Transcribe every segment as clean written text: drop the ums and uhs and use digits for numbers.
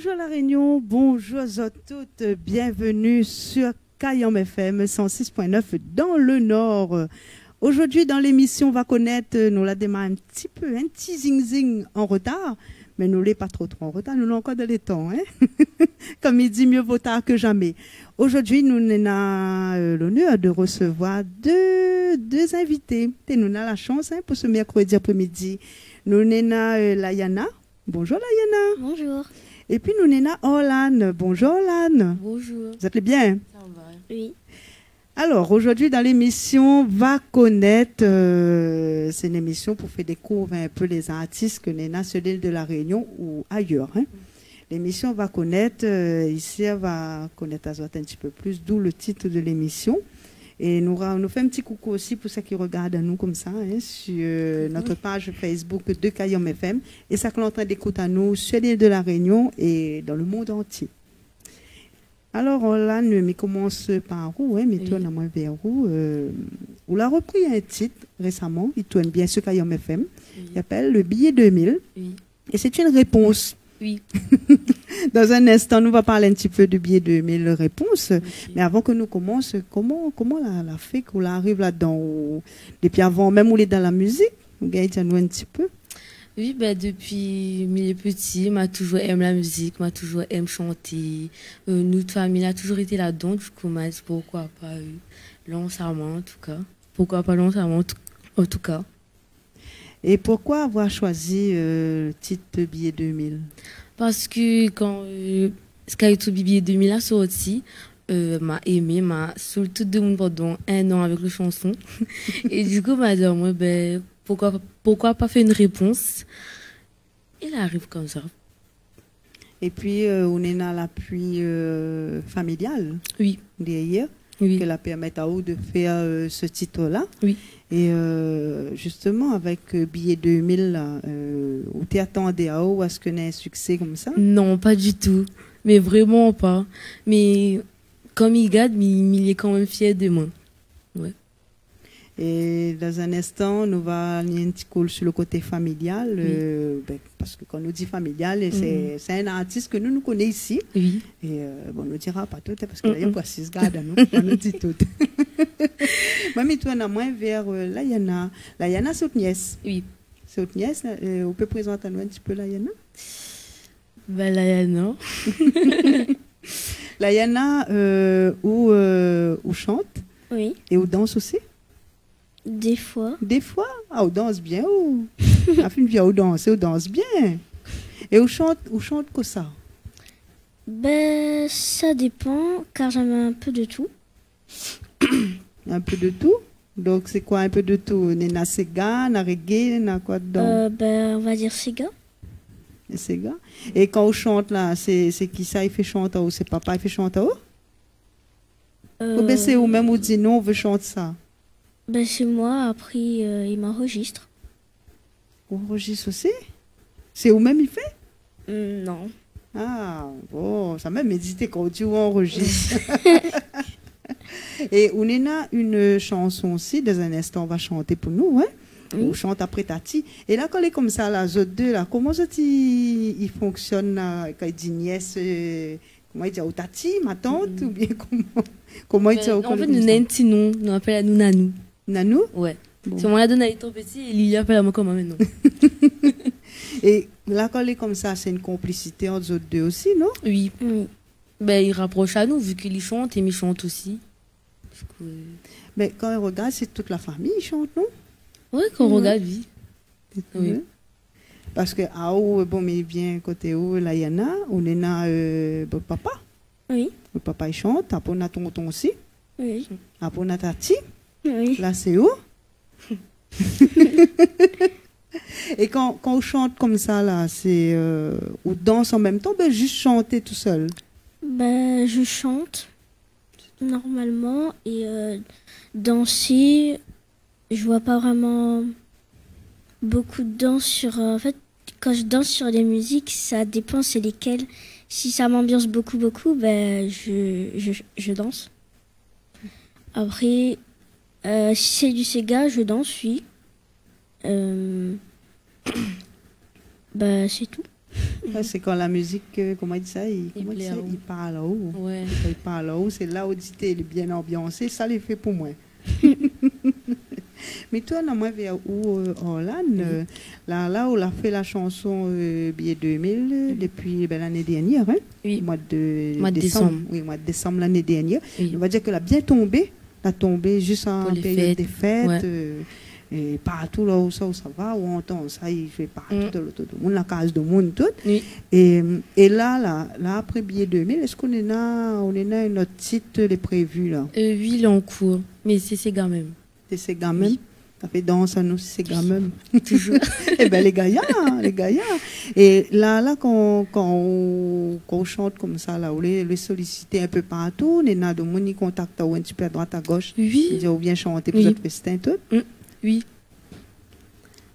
Bonjour La Réunion, bonjour à toutes, bienvenue sur Kayom FM 106.9 dans le Nord. Aujourd'hui dans l'émission, on va connaître, nous la démarre un petit zing-zing en retard, mais nous l'est pas trop en retard, nous l'avons encore dans les temps. Hein? Comme il dit, mieux vaut tard que jamais. Aujourd'hui, nous avons l'honneur de recevoir deux invités. Et nous avons la chance pour ce mercredi après-midi. Nous avons Layana. Bonjour Layana. Bonjour. Et puis nous avons Orlane. Bonjour Orlane. Bonjour. Vous êtes bien? Ça va. Oui. Alors aujourd'hui dans l'émission, va connaître, c'est une émission pour faire découvrir un peu les artistes que nous avons sur l'île de la Réunion ou ailleurs. Hein. L'émission va connaître, ici elle va connaître Azot un petit peu plus, d'où le titre de l'émission. Et nous fait un petit coucou aussi pour ceux qui regardent à nous comme ça, hein, sur notre page Facebook de Kayom FM. Et ça que l'on est en train d'écouter à nous sur l'île de la Réunion et dans le monde entier. Alors là, nous commence par où, hein, mais toi, on a moins vers où. On a repris un titre récemment, il tourne bien sur Kayom FM. Il s'appelle Le Billet 2000. Oui. Et c'est une réponse. Oui. Dans un instant, nous va parler un petit peu du billet 2000 réponses. Okay. Mais avant que nous commencions, comment la fait qu'on arrive là-dedans? Depuis avant, même où il est dans la musique, vous nous un petit peu. Oui, ben depuis milieu petit, m'a toujours aimé la musique, m'a toujours aimé chanter. Notre famille a toujours été là-dedans. Du coup, m'a dit pourquoi pas l'ensemble en tout cas. Pourquoi pas l'ensemble en tout cas. Et pourquoi avoir choisi le titre de billet 2000? Parce que quand Sky billet 2000 a sorti, m'a aimé, m'a surtout de mon pendant un an avec les chansons. Et du coup, m'a dit, moi, ben, pourquoi pas faire une réponse? Il arrive comme ça. Et puis, on est dans l'appui familial. Oui. Derrière. Oui. Que la permet à vous de faire ce titre-là. Oui. Et justement, avec billet 2000, là, où tu attendais à où est-ce que y ait un succès comme ça? Non, pas du tout. Mais vraiment pas. Mais comme il garde, il est quand même fier de moi. Ouais. Et dans un instant, nous va aller un petit coup sur le côté familial, ben, parce que quand on dit familial, c'est un artiste que nous connaissons ici. Oui. Et bon, on ne dira pas tout, parce que là, il y a pas 6 gardes à nous, on nous dit tout. Moi, toi, on a moins vers Layana. Layana, c'est votre nièce. Oui. C'est votre nièce. On peut présenter nous un petit peu Layana? Ben, Layana. Layana, où chante? Oui. Et où danse aussi? Des fois. Des fois? Ah, on danse bien. La fille vient, on danse bien. Et on chante que ça? Ben, ça dépend, car j'aime un peu de tout. Un peu de tout? Donc, c'est quoi un peu de tout? Nena Sega, na reggae, na quoi dedans? Ben, on va dire Sega. Sega. Et quand on chante là, c'est qui ça, il fait chanter ou c'est papa, il fait chanter ou bien c'est ou même ou dit non, on veut chanter ça? Ben, c'est moi, après, il m'enregistre. On enregistre aussi? C'est où même il fait? Non. Ah, bon, ça m'a médité quand tu enregistres. Et on a une chanson aussi, dans un instant, on va chanter pour nous, hein? Oui. On chante après Tati. Et là, quand elle est comme ça, là, les autres deux, là, comment ça il fonctionne, là, quand il dit nièce, comment il dit, oh, Tati, ma tante, ou bien comment il dit, en fait, nous avons un petit nom, nous appelons Nanou. Nanou? Ouais. Bon. Si on l'a donné à ton petit, il appelle à moi comme maintenant. Et là, quand elle est comme ça, c'est une complicité entre eux deux aussi, non? Oui. Ben, il rapproche à nous, vu qu'il chante et il chante aussi. Mais quand on regarde, c'est toute la famille qui chante, non? Oui, quand on regarde, oui. Oui. Parce que, bon, mais bien côté où, là, il y en a, on est là, papa. Oui. Le papa, il chante, après on a tonton aussi. Oui. Après on a tati. Oui. Là, c'est où? Et quand on chante comme ça, là, c'est ou danse en même temps, ben juste chanter tout seul. Ben, je chante normalement et danser, je vois pas vraiment beaucoup de danse sur. En fait, quand je danse sur des musiques, ça dépend c'est lesquelles. Si ça m'ambiance beaucoup, ben je danse. Après, si c'est du Sega, je danse, oui. Bah, c'est tout. C'est quand la musique, comment il dit ça, comment il dit ça, plaît, il parle là haut. Ouais. Quand il parle là haut, c'est là où il est bien ambiancé, ça les fait pour moi. Mais toi, non, moi, vers où, Orlane, là où on a fait la chanson Billet 2000 depuis l'année dernière, hein, Oui. mois de décembre. Oui, mois de décembre l'année dernière. Oui. On va dire qu'elle a bien tombé. Elle a tombé juste en Pour les période fêtes, des fêtes. ouais. Et partout là où ça va, où on entend ça, il fait partout, de l'autre monde, la case de monde, tout. Oui. Et là, après Billet 2000, est-ce qu'on est là, un autre titre, les prévus là? Oui, il est en cours, mais c'est quand même. C'est ces gars même. Oui. Ça fait danse à nous, c'est gars même. Toujours. Eh bien, les gars. Et là quand on chante comme ça, là, on les solliciter un peu partout, on a de monde qui contacte un petit peu à droite, à gauche. Oui. Dire, ou bien chanter pour Oui. notre festin, tout. Oui.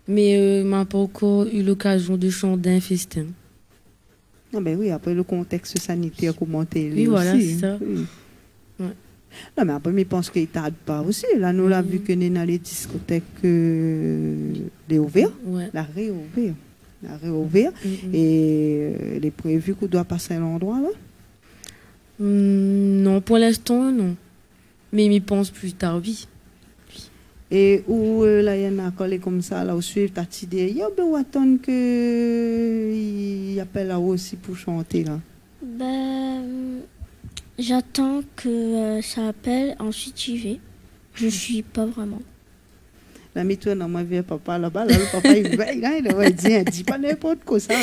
Mais m'a pas encore eu l'occasion de chanter un festin. Ah ben oui, après le contexte sanitaire commenté. Oui, voilà, aussi, c'est ça. Oui. Ouais. Non, mais après, je pense qu'il ne tarde pas aussi. Là, nous l'avons vu que nous dans les discothèques les ouvertes, Ouais. la réouvert. La réouvert. Mhm. Et il est prévu qu'on doit passer à l'endroit, là. Non, pour l'instant, non. Mais il pense plus tard, oui. Et où là, il y en a collé comme ça, là, où suivre ta petite idée. Il y a bien attendre qu'il appelle là aussi pour chanter, là. J'attends que ça appelle, ensuite j'y vais. Je suis pas vraiment. La toi dans ma vie, papa là-bas, là, le papa il veille, là, il va dire, dis pas n'importe quoi ça, là.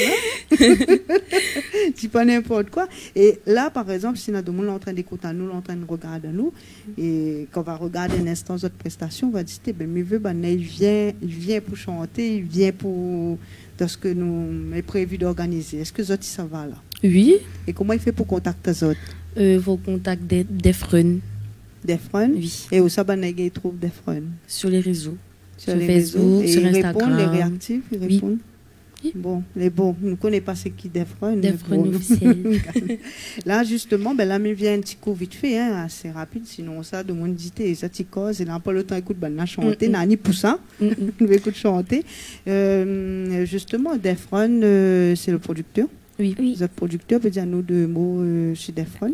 Dis pas n'importe quoi. Et là, par exemple, si nous sommes en train d'écouter nous, en train de regarder nous, et qu'on va regarder un instant d'autres prestations, on va dire, ben, mais il vient pour chanter, il vient pour ce que nous est prévu d'organiser. Est-ce que Zoti ça va là? Oui. Et comment il fait pour contacter Zoti? Vos contacts des frères. Des frères? Oui. Et où ça, il trouve des frères? Sur les réseaux. Sur les Facebook, réseaux, et sur ils Instagram. répondent, les réactifs, ils Oui. répondent. Oui. Bon, les bons, nous ne connaissons pas ce qui défront. Des frères officiels. Là, justement, ben, là, il vient un petit coup vite fait, hein, assez rapide, sinon ça, de mon dit, ça t'y cause, et là, pas le temps, écoute, ben, on a chanté, on a ni pour ça, on écoute chanter. Justement, Defron, c'est le producteur. Oui. Oui. Vous êtes producteur, peut dire nous deux mots chez Defron.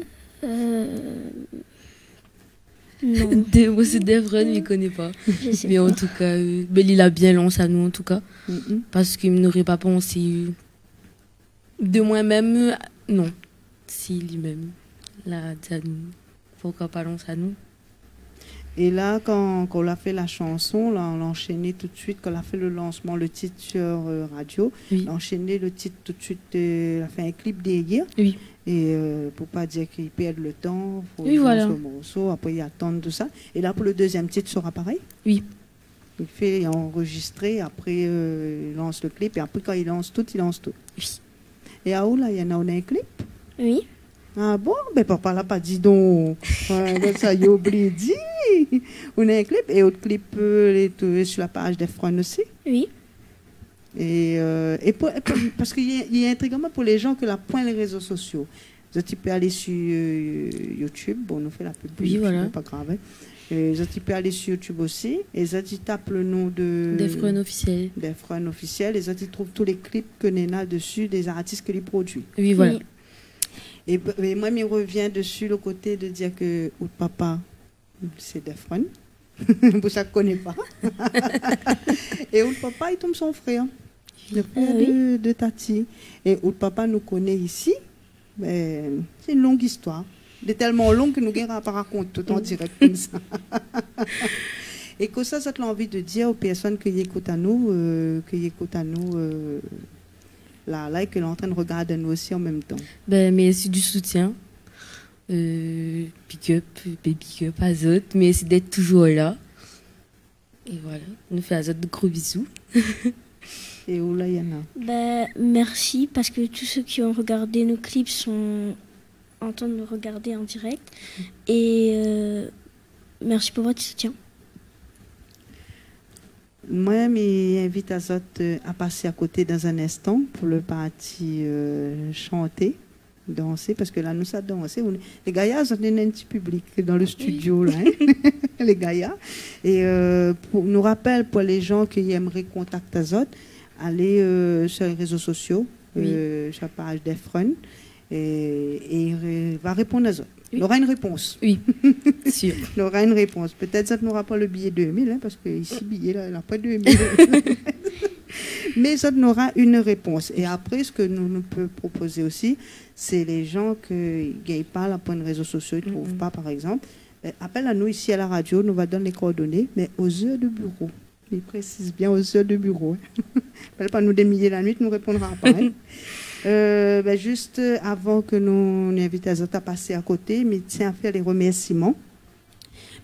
Non, Moi, c'est des frères, il ne connaît pas. je sais Mais pas. en tout cas, il a bien lancé à nous, en tout cas. Mhm. Parce qu'il n'aurait pas pensé de moi-même. Non. Si lui-même l'a dit à nous. Pourquoi pas lancer à nous? Et là, quand on a fait la chanson, là, on l'a enchaîné tout de suite. Quand on a fait le lancement, le titre sur radio, Oui. on a enchaîné le titre tout de suite. On a fait un clip derrière. Oui. Et pour pas dire qu'ils perdent le temps, il faut Oui, voilà. le morceau, après ils attendent tout ça. Et là, pour le deuxième titre, sera pareil. Oui. Il fait enregistrer, après il lance le clip, et après quand il lance tout, il lance tout. Oui. Et à où là, il y en a, on a un clip? Oui. Ah bon? Ben papa l'a pas dit donc. Ça y a oublié dit. On a un clip, et autre clip sur la page des Frères aussi. Oui. Et parce qu'il y a intégralement pour les gens que la point les réseaux sociaux. Tu peux aller sur YouTube, bon, on nous fait la pub, Oui, YouTube, voilà. pas grave. Hein. Tu peux aller sur YouTube aussi, et tu tapes le nom Des frères officiels. des frères officiels, et tu trouves tous les clips que Nena dessus, des artistes que les produit. Oui, voilà. Oui. Et moi, il revient dessus le côté de dire que ou papa, c'est des frères. Pour ça, je ne connais pas. Et où le papa, il tombe son frère. Le frère Oui. de Tati. Et où le papa nous connaît ici, ben, c'est une longue histoire. Elle est tellement longue que nous ne pas raconter tout en direct comme ça. Et que ça te l'envie de dire aux personnes qui écoutent à nous, là, et que l'on est en train de regarder nous aussi en même temps. Merci du soutien. Big up à Zot. Merci d'être toujours là. Et voilà, on nous fait à Zot de gros bisous. Et où là, il y en a? Merci, parce que tous ceux qui ont regardé nos clips sont en train de nous regarder en direct. Et merci pour votre soutien. Moi, j'invite Azot à passer à côté dans un instant pour le parti chanter, danser, parce que là, nous, ça danser. Les gars, ils ont un petit public dans le studio, là, hein, les gars. Et pour nous rappelle, pour les gens qui aimeraient contacter Azot, allez sur les réseaux sociaux, sur la page d'Efron. Et il va répondre à ça. Il aura une réponse. Oui, sûr. Il aura une réponse. Peut-être ça n'aura pas le billet 2000, hein, parce que ici, billet, là, il n'a pas 2000. Mais ça n'aura une réponse. Et après, ce que nous pouvons proposer aussi, c'est les gens qui ne parlent pas pour les réseaux sociaux, ils ne trouvent pas, par exemple. Appelle à nous ici à la radio, nous va donner les coordonnées, mais aux heures de bureau. Il précise bien aux heures de bureau. Appelle pas nous des milliers la nuit, nous répondra pas. Hein. Juste avant que nous invitons les autres à passer à côté, mais tiens à faire les remerciements.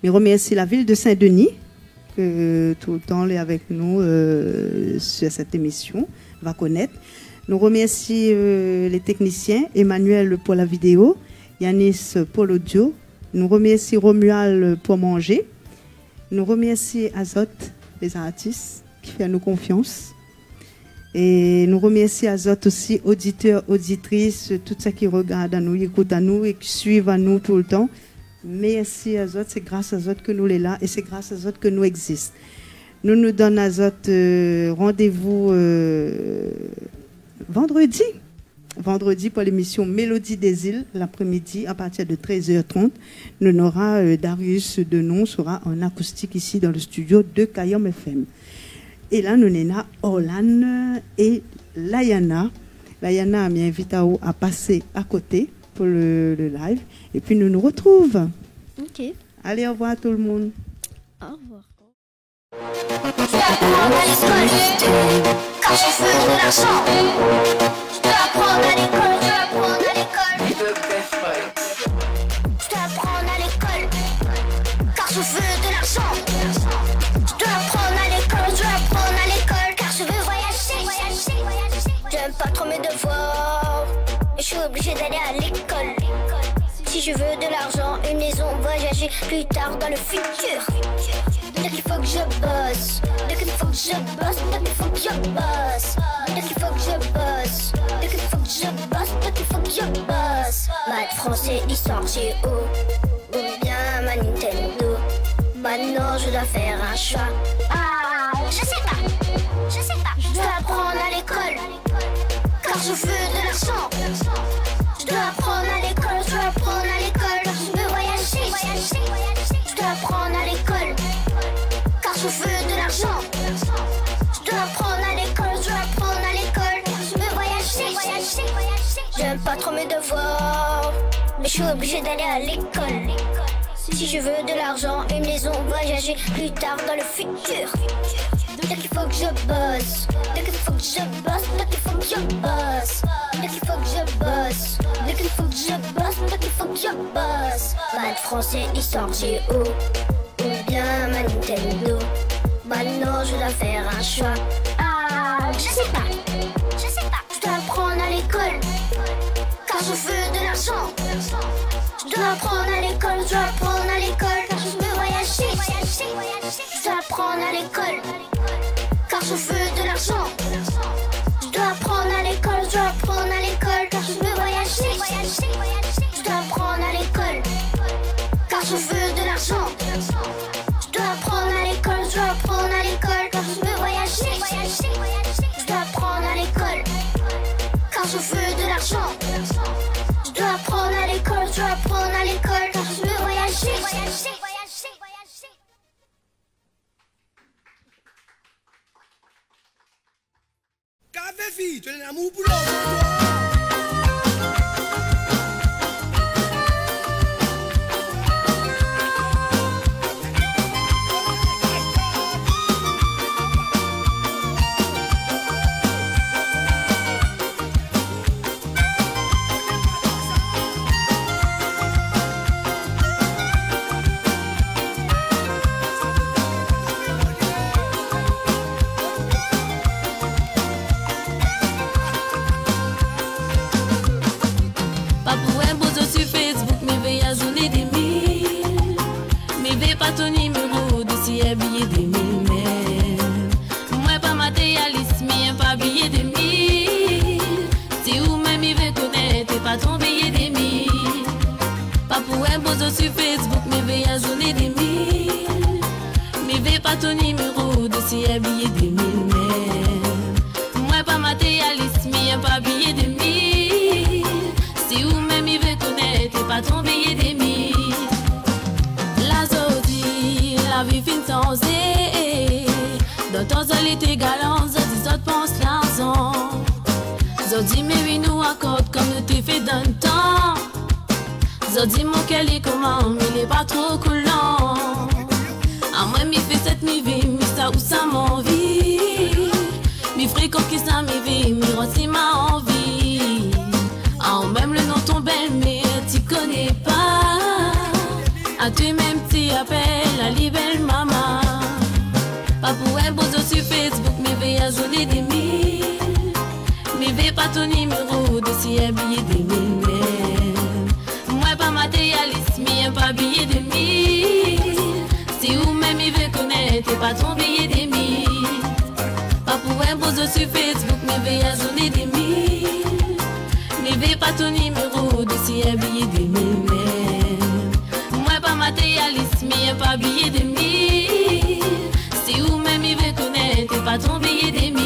Mais remercie la ville de Saint-Denis, que tout le temps est avec nous sur cette émission, va connaître. Nous remercions les techniciens, Emmanuel pour la vidéo, Yanis pour l'audio. Nous remercions Romuald pour manger. Nous remercions Azot, les artistes, qui fait à nous confiance. Et nous remercions Azot aussi, auditeurs, auditrices, tout ça qui regarde à nous, qui écoute à nous et qui suivent à nous tout le temps. Merci Azot, c'est grâce à Azot que nous sommes là et c'est grâce à Azot que nous existons. Nous nous donnons Azot rendez-vous vendredi pour l'émission Mélodie des îles, l'après-midi à partir de 13h30. Nous aura Darius Denon sera en acoustique ici dans le studio de Kayom FM. Et là, nous avons Orlan et Layana. Layana m'invite à passer à côté pour le live. Et puis, nous nous retrouvons. Ok. Allez, au revoir tout le monde. Au revoir. Je dois apprendre à l'école, car je veux de l'argent. Je dois apprendre à l'école, je dois apprendre à l'école. Je dois apprendre à l'école, car je veux de l'argent. Je dois apprendre à l'école, je dois apprendre à l'école, car je veux voyager. J'aime pas trop mes devoirs, mais je suis obligée d'aller à l'école. Si je veux de l'argent, une maison, voyager plus tard dans le futur. Donc il faut que je bosse, donc il faut que je bosse, donc il faut que je bosse, donc il faut que je bosse, donc il faut que je bosse, donc il faut que je bosse. Maths, français, histoire, géo, ou bien ma Nintendo. Maintenant je dois faire un choix. Ah, je sais pas. Je dois apprendre à l'école, car je veux de l'argent. Je dois apprendre à l'école, je dois apprendre à l'école, car je veux voyager. Je dois apprendre à l'école, car je veux de l'argent. Je dois apprendre à l'école, je dois apprendre à l'école, car je veux voyager. J'aime pas trop mes devoirs, mais je suis obligée d'aller à l'école. Si je veux de l'argent, une maison, voyager plus tard dans le futur. Donc il faut que je bosse, donc il faut que je bosse, donc il faut que je bosse, donc il faut que je bosse, donc il faut que je bosse, donc il faut que je bosse. Maths, français, histoire, géo, ou bien ma Nintendo. Maintenant je dois faire un choix. Ah, je sais pas. Je dois apprendre à l'école, car je veux de l'argent. Je dois apprendre à l'école, je dois apprendre à l'école, car je veux voyager. Je dois apprendre à l'école, car je veux de l'argent. Je dois apprendre à l'école, je dois apprendre à l'école, car je veux voyager. Je dois apprendre à l'école, car je veux de l'argent. Je dois apprendre à l'école, je dois apprendre à l'école, car je veux voyager. Je dois apprendre à l'école, car je veux de l'argent. Je dois apprendre à l'école, je dois apprendre à l'école, car je veux voyager. Café fille, tu es un amour pour l'autre. Ton numéro de si billet de 1000 moi pas matérialiste mais pas billet de 1000 si ou même il veut connaître pas ton billet de 1000 pas pour un beau sur Facebook mais veille à journée de 1000 mais veille pas ton numéro de si billet de 1000 moi pas matérialiste, mais pas billet de mille. Si ou même il veut connaître, pas ton billet de mille. La zodi, la vie fin sans zé. Dans ton zol était galant, zodi zot pense l'argent. Zodi mais oui nous accorde comme nous t'es fait dans le temps. Zodi mon cœur est comment, mais il est pas trop coulant. À moi mi fait cette mi vie, mi ça ou ça m'envie. Mi fréquente qui ça mi vie, mi renti ma envie. Ah même le nom ton belle mais tu connais pas. À toi-même tu appelles la libelle maman. Pas pour un beau sur Facebook, mais veille à zoner des mille. Mais veille pas ton numéro de si un billet de mille. Moi pas matérialiste, mais pas billet de mille. Si ou même il veut connaître, pas ton billet de mille. Pas pour un beau sur Facebook, mais veille à zoner des mille. Mais veille pas ton numéro de si un billet de mille. Moi pas matérialiste, mais pas billet de mille. Si ou même il veut connaître, pas ton billet de mille.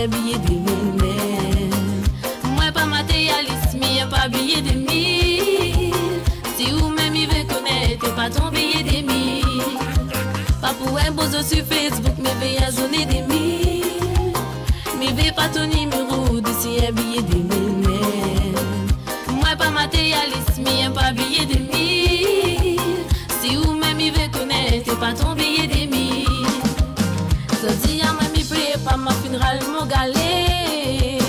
Billet de mille. Moi pas matérialiste, mais pas billet de mille. Si ou même il veut connaître, pas ton billet de mille. Pas pour un beau sur Facebook, mais veille à zoner des mille. Mais veille pas ton numéro de si un billet de mille. Moi pas matérialiste, mais pas billet de mille. Si ou même il veut connaître, pas ton billet de mille. Zodi à moi mi plaît pas ma funéraille mon galet.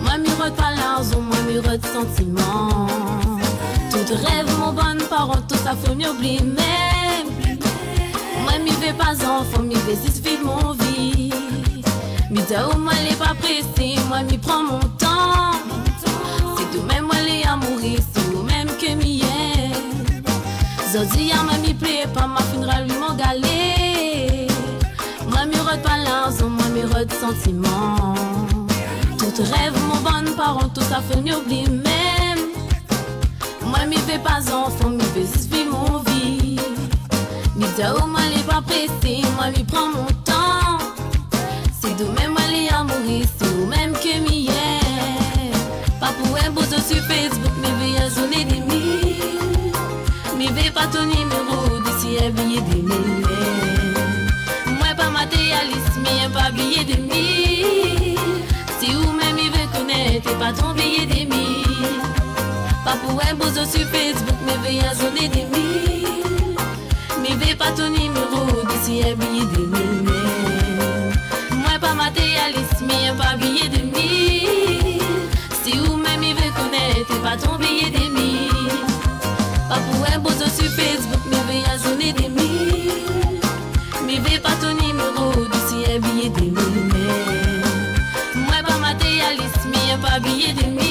Moi mi rete pas l'argent, moi mi rete sentiment. Tout rêve mon bonne parent, tout ça faut mieux oublier même. Moi mi vais pas enfant, mi vais juste vivre mon vie. Mi dit au moi les pas pressé, moi mi prends mon temps. C'est tout même moi les à mourir, c'est tout même que mi est. Zodi à moi mi plaît pas ma funéraille mon galet. Moi mi rete pas l'argent, moi mi rete sentiment. Tout rêve mon bonne parent, tout ça fait mieux oublier même. Moi mi vais pas enfant, mi vais juste vivre mon vie. Mi dit oh moi les pas pressé, moi mi prends mon temps. C'est de même moi les à mourir, c'est au même que mi est. Pas pour un beau sur Facebook, mi vais à zoner des mille. Mi vais pas ton numéro de si un billet de mille. Pas matérialiste, mais pas billet de mille. Si ou même il veut connaître, pas ton billet de mille. Pas pour un beau sur Facebook, mais veille à zoner des mille. Mais veille pas ton numéro de si un billet de mille. Moi pas matérialiste, mais pas billet de mille. Si ou même il veut connaître, pas ton billet de mille. Pas pour un beau sur Facebook, mais veille à zoner des mille. Mais veille pas ton numéro de si un billet de mille. Moi pas matérialiste, mais pas billet de mille.